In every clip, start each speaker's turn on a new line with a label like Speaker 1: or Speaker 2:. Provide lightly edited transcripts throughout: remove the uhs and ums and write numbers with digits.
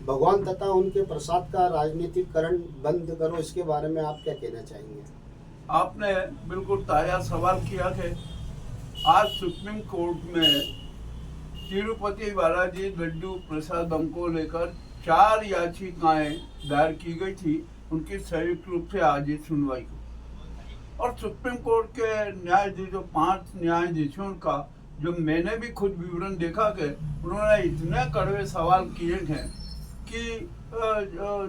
Speaker 1: भगवान तथा उनके प्रसाद का राजनीतिकरण बंद करो, इसके बारे में आप क्या कहना चाहेंगे?
Speaker 2: आपने बिल्कुल ताजा सवाल किया कि आज सुप्रीम कोर्ट में तिरुपति बालाजी लड्डू प्रसादम को लेकर 4 याचिकाएं दायर की गई थी। उनकी संयुक्त रूप से आज ही सुनवाई हुई और सुप्रीम कोर्ट के न्यायाधीशों 5 न्यायाधीशों का जो मैंने भी खुद विवरण देखा कि उन्होंने इतने कड़वे सवाल किए हैं कि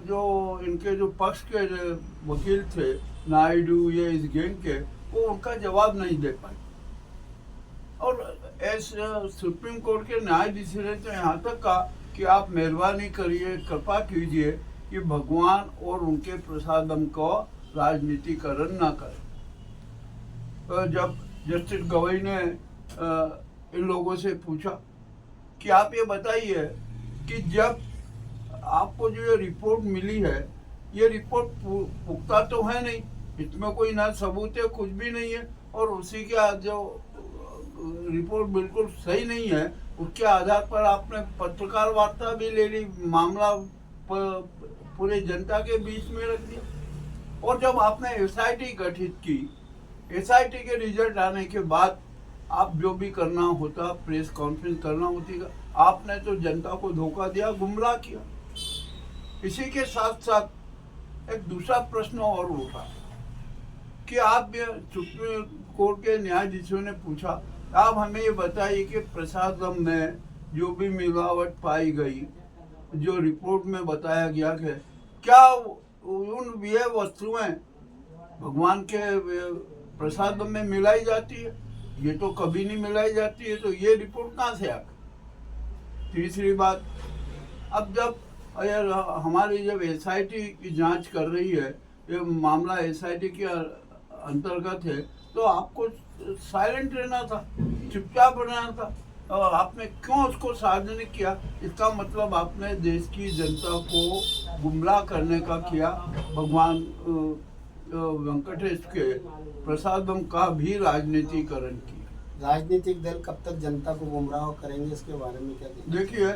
Speaker 2: जो इनके जो पक्ष के जो वकील थे नायडू ये इस गैंग के, वो उनका जवाब नहीं दे पाए। और ऐसे सुप्रीम कोर्ट के न्यायाधीश ने तो यहाँ तक कहा कि आप मेहरबानी करिए, कृपा कीजिए कि भगवान और उनके प्रसादम को राजनीतिकरण ना करें। तो जब जस्टिस गवई ने इन लोगों से पूछा कि आप ये बताइए कि जब आपको जो ये रिपोर्ट मिली है, ये रिपोर्ट पुख्ता तो है नहीं, इसमें कोई ना सबूत है, कुछ भी नहीं है, और उसी के जो रिपोर्ट बिल्कुल सही नहीं है, उसके आधार पर आपने पत्रकार वार्ता भी ले ली, मामला पूरे जनता के बीच में रख दिया। और जब आपने एसआईटी गठित की, एसआईटी के रिजल्ट आने के बाद आप जो भी करना होता, प्रेस कॉन्फ्रेंस करना होती, आपने तो जनता को धोखा दिया, गुमराह किया। इसी के साथ साथ एक दूसरा प्रश्न और उठा कि आप सुप्रीम कोर्ट के न्यायाधीशों ने पूछा, आप हमें ये बताइए कि प्रसादम में जो भी मिलावट पाई गई, जो रिपोर्ट में बताया गया है, क्या उन ये वस्तुएं भगवान के प्रसादम में मिलाई जाती है? ये तो कभी नहीं मिलाई जाती है, तो ये रिपोर्ट कहाँ से आ गई? तीसरी बात, अब जब हमारी जब एसआईटी की जांच कर रही है, ये मामला एसआईटी के अंतर्गत है, तो आपको साइलेंट रहना था, चुपचाप रहना था, और आपने क्यों उसको सार्वजनिक किया? इसका मतलब आपने देश की जनता को गुमराह करने का किया। भगवान वेंकटेश के प्रसादम का भी राजनीतिकरण किया।
Speaker 1: राजनीतिक दल कब तक जनता को गुमराह करेंगे, इसके बारे में क्या कहना?
Speaker 2: देखिए,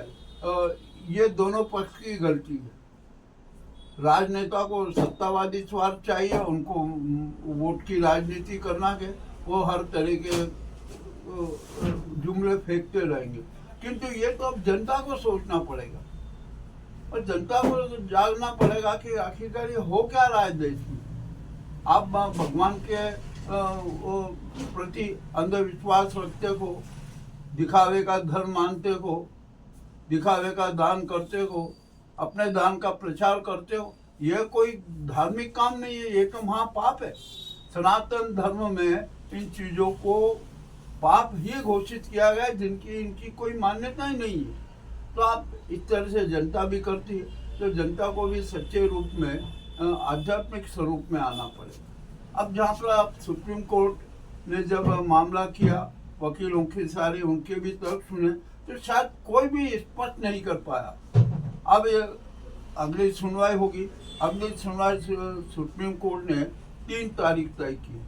Speaker 2: ये दोनों पक्ष की गलती है। राजनेता को सत्तावादी स्वार्थ चाहिए, उनको वोट की राजनीति करना के वो हर तरह के जुमले फेंकते रहेंगे, किंतु ये तो अब जनता को सोचना पड़ेगा और जनता को जागना पड़ेगा कि आखिरकार ये हो क्या रहा है देश में। आप भगवान के प्रति अंधविश्वास रखते हो, दिखावे का धर्म मानते हो, दिखावे का दान करते हो, अपने दान का प्रचार करते हो, यह कोई धार्मिक काम नहीं है, ये तो महापाप है। सनातन धर्म में इन चीजों को पाप ही घोषित किया गया है, जिनकी इनकी कोई मान्यता ही नहीं है। तो आप इस तरह से जनता भी करती है, तो जनता को भी सच्चे रूप में आध्यात्मिक स्वरूप में आना पड़ेगा। अब जहाँ पर आप सुप्रीम कोर्ट ने जब मामला किया, वकीलों के सारे उनके भी तर्क सुने, तो शायद कोई भी स्पष्ट नहीं कर पाया। अब ये अगली सुनवाई होगी, अगली सुनवाई सुप्रीम कोर्ट ने 3 तारीख तय की।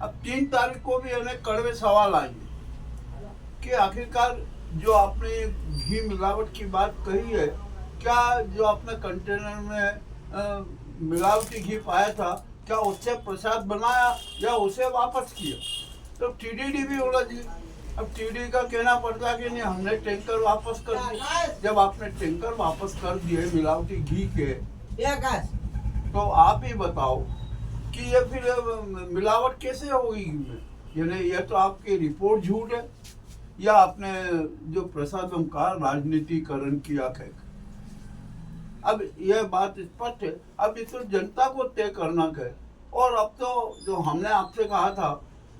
Speaker 2: अब 3 तारीख को भी अनेक कड़वे सवाल आएंगे कि आखिरकार जो आपने घी मिलावट की बात कही है, क्या जो आपने कंटेनर में मिलावटी घी पाया था, क्या उससे प्रसाद बनाया या उसे वापस किया? तो टीडीडी भी उलझी। अब टीडी का कहना पड़ता कि नहीं, हमने टैंकर वापस कर दिए। जब आपने टैंकर वापस कर दिए मिलावटी घी के, तो आप ही बताओ कि ये फिर मिलावट कैसे होगी घी में? यानी ये तो आपकी रिपोर्ट झूठ है या आपने जो प्रसादम का राजनीतिकरण किया है। अब यह बात स्पष्ट है, अब इस जनता को तय करना है। और अब तो जो हमने आपसे कहा था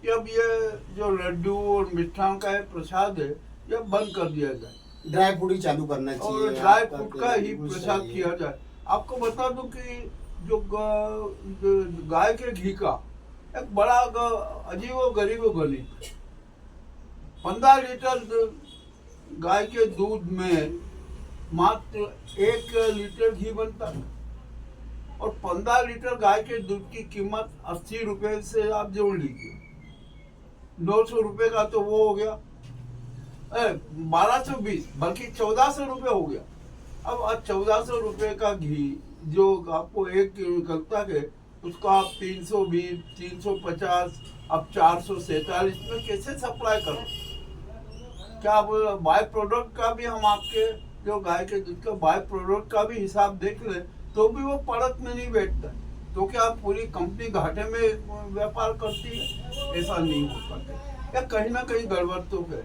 Speaker 2: कि अब ये जो लड्डू और मिष्ठान का प्रसाद है, यह बंद कर दिया जाए,
Speaker 1: ड्राई फ्रूट ही चालू करना चाहिए
Speaker 2: और ड्राई फ्रूट का ही प्रसाद किया जाए। आपको बता दूं कि जो गाय के घी का एक बड़ा अजीब गरीब गणित, 15 लीटर गाय के दूध में मात्र 1 लीटर घी बनता है, और 15 लीटर गाय के दूध की कीमत 80 रुपए से आप जोड़ लीजिए, 200 रुपए का तो वो हो गया, 1220 बल्कि 1400 रुपए हो गया। अब 1400 रुपये का घी जो आपको 1 किलो निकलता है उसको आप 320, 350, अब 447 में कैसे सप्लाई करो? क्या बाय प्रोडक्ट का भी हम आपके जो गाय के दूध का बाय प्रोडक्ट का भी हिसाब देख लें तो भी वो पड़त में नहीं बैठता, तो क्या पूरी कंपनी घाटे में व्यापार करती है? ऐसा नहीं हो सकता, या कहीं ना कहीं गड़बड़ तो है।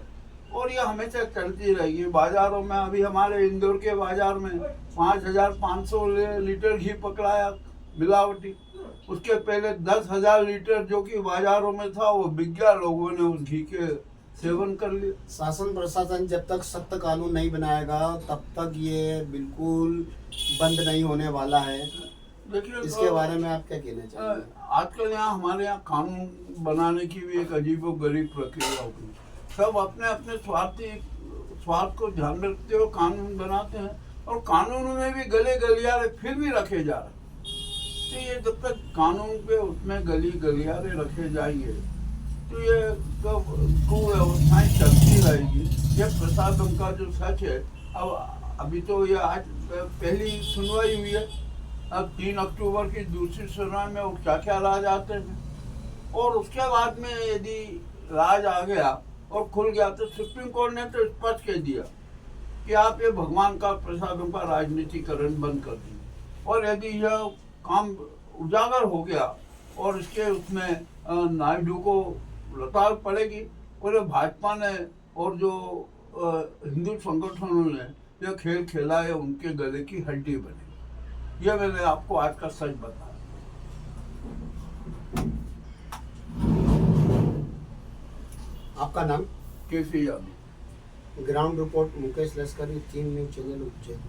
Speaker 2: और ये हमेशा चलती रहेगी। बाजारों में अभी हमारे इंदौर के बाजार में 5500 लीटर घी पकड़ाया मिलावटी। उसके पहले 10,000 लीटर जो कि बाजारों में था वो बिक गया, लोगों ने उस घी के सेवन कर लिया।
Speaker 1: शासन प्रशासन जब तक सख्त कानून नहीं बनाएगा तब तक ये बिल्कुल बंद नहीं होने वाला है।
Speaker 2: देखिए
Speaker 1: इसके बारे में आप क्या कहना चाहेंगे?
Speaker 2: आजकल यहाँ हमारे यहाँ कानून बनाने की भी एक अजीबोगरीब प्रक्रिया हो गई। सब अपने अपने स्वार्थ को ध्यान में रखते हुए कानून बनाते हैं, और कानून में भी गले गलियारे फिर भी रखे जा रहे हैं। तो ये जब तक कानून पे उसमें गलियारे रखे जाएंगे तो ये कुव्यवस्थाएं चलती रहेगी। ये प्रशासन का जो सच है, अब अभी तो ये आज पहली सुनवाई हुई है, अब 3 अक्टूबर की दूसरी सुनवाई में वो क्या क्या राज आते हैं, और उसके बाद में यदि राज आ गया और खुल गया तो सुप्रीम कोर्ट ने तो स्पष्ट कह दिया कि आप ये भगवान का प्रसादों का राजनीतिकरण बंद कर दीजिए। और यदि यह काम उजागर हो गया और इसके उसमें नायडू को लताड़ पड़ेगी, और भाजपा ने और जो हिंदू संगठनों ने यह खेल खेला है उनके गले की हड्डी बनेगी। यह मैंने आपको आज का सच बताया।
Speaker 1: आपका नाम?
Speaker 2: केसी यादव।
Speaker 1: ग्राउंड रिपोर्ट मुकेश लश्करी, 3 न्यूज़ चैनल उज्जैन।